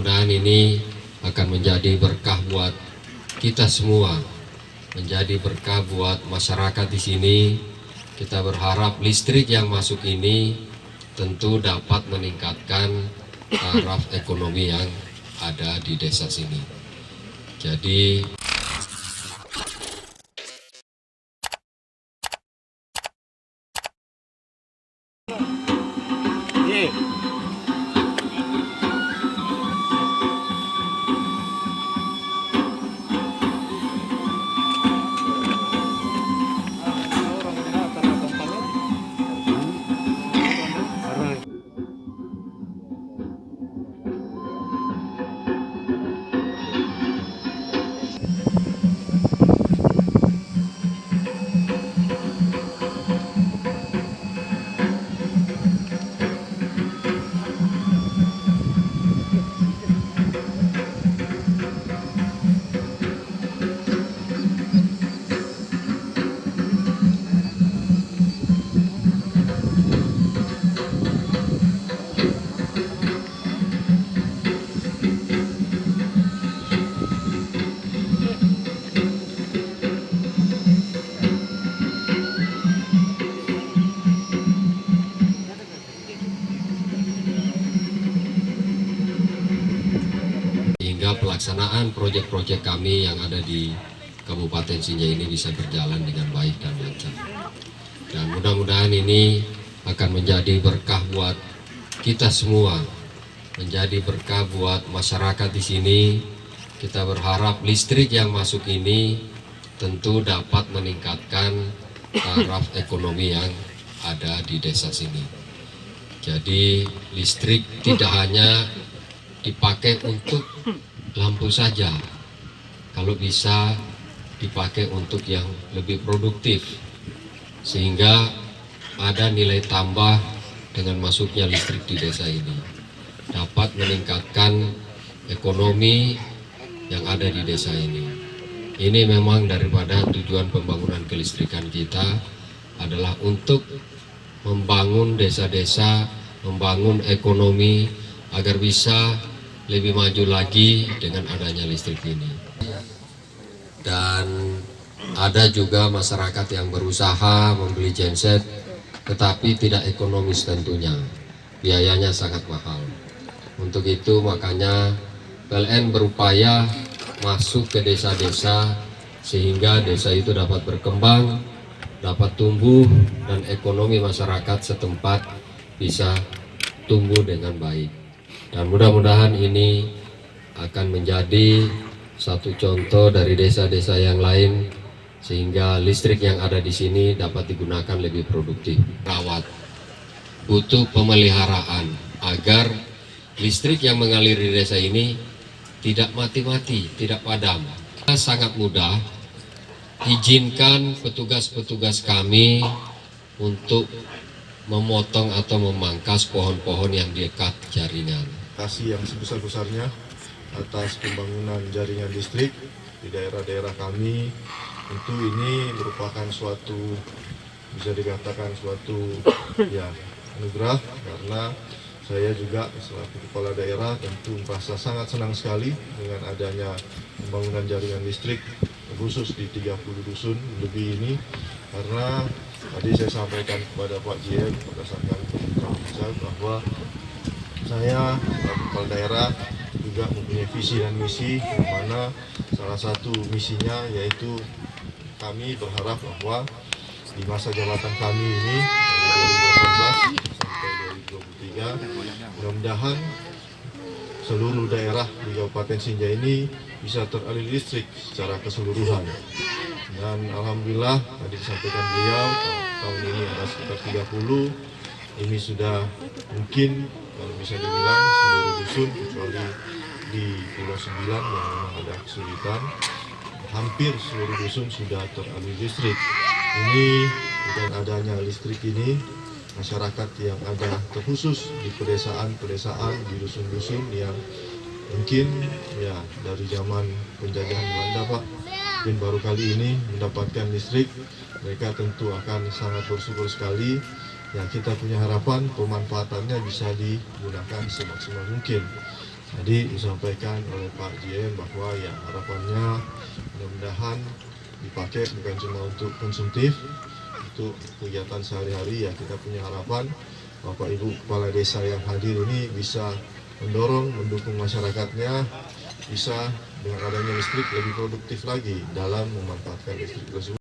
mudah-mudahan ini akan menjadi berkah buat kita semua, menjadi berkah buat masyarakat di sini. Kita berharap listrik yang masuk ini tentu dapat meningkatkan taraf ekonomi yang ada di desa sini. Jadi sehingga pelaksanaan proyek-proyek kami yang ada di Kabupaten Sinjai ini bisa berjalan dengan baik dan lancar. Dan mudah-mudahan ini akan menjadi berkah buat kita semua, menjadi berkah buat masyarakat di sini. Kita berharap listrik yang masuk ini tentu dapat meningkatkan taraf ekonomi yang ada di desa sini. Jadi listrik tidak hanya dipakai untuk lampu saja, kalau bisa dipakai untuk yang lebih produktif, sehingga ada nilai tambah dengan masuknya listrik di desa ini, dapat meningkatkan ekonomi yang ada di desa ini. Ini memang daripada tujuan pembangunan kelistrikan kita adalah untuk membangun desa-desa, membangun ekonomi agar bisa lebih maju lagi dengan adanya listrik ini. Dan ada juga masyarakat yang berusaha membeli genset tetapi tidak ekonomis tentunya, biayanya sangat mahal. Untuk itu makanya PLN berupaya masuk ke desa-desa sehingga desa itu dapat berkembang, dapat tumbuh, dan ekonomi masyarakat setempat bisa tumbuh dengan baik. Dan mudah-mudahan ini akan menjadi satu contoh dari desa-desa yang lain, sehingga listrik yang ada di sini dapat digunakan lebih produktif. Rawat, butuh pemeliharaan agar listrik yang mengalir di desa ini tidak mati-mati, tidak padam. Sangat mudah, izinkan petugas-petugas kami untuk memotong atau memangkas pohon-pohon yang dekat jaringan. Kasih yang sebesar-besarnya atas pembangunan jaringan listrik di daerah-daerah kami. Tentu ini merupakan suatu, bisa dikatakan suatu anugerah, karena saya juga selaku kepala daerah tentu merasa sangat senang sekali dengan adanya pembangunan jaringan listrik khusus di 30 dusun lebih ini, karena tadi saya sampaikan kepada Pak JM berdasarkan pembicaraan bahwa saya selaku kepala daerah juga mempunyai visi dan misi, di mana salah satu misinya yaitu kami berharap bahwa di masa jabatan kami ini dari 2018 sampai 2023, mudah-mudahan seluruh daerah di Kabupaten Sinjai ini bisa teraliri listrik secara keseluruhan. Dan alhamdulillah tadi disampaikan beliau, tahun ini ada sekitar 30, ini sudah mungkin kalau bisa dibilang seluruh dusun kecuali di Pulau 9 yang memang ada kesulitan, hampir seluruh dusun sudah teraliri listrik. Ini dengan adanya listrik ini, masyarakat yang ada terkhusus di pedesaan-pedesaan, di dusun-dusun yang mungkin dari zaman penjajahan Belanda Pak, mungkin baru kali ini mendapatkan listrik, mereka tentu akan sangat bersyukur sekali. Yang kita punya harapan pemanfaatannya bisa digunakan semaksimal mungkin. Tadi disampaikan oleh Pak JM bahwa ya harapannya mudah-mudahan dipakai bukan cuma untuk konsumtif, untuk kegiatan sehari-hari. Ya kita punya harapan Bapak Ibu Kepala Desa yang hadir ini bisa mendorong, mendukung masyarakatnya, bisa dengan adanya listrik lebih produktif lagi dalam memanfaatkan listrik tersebut.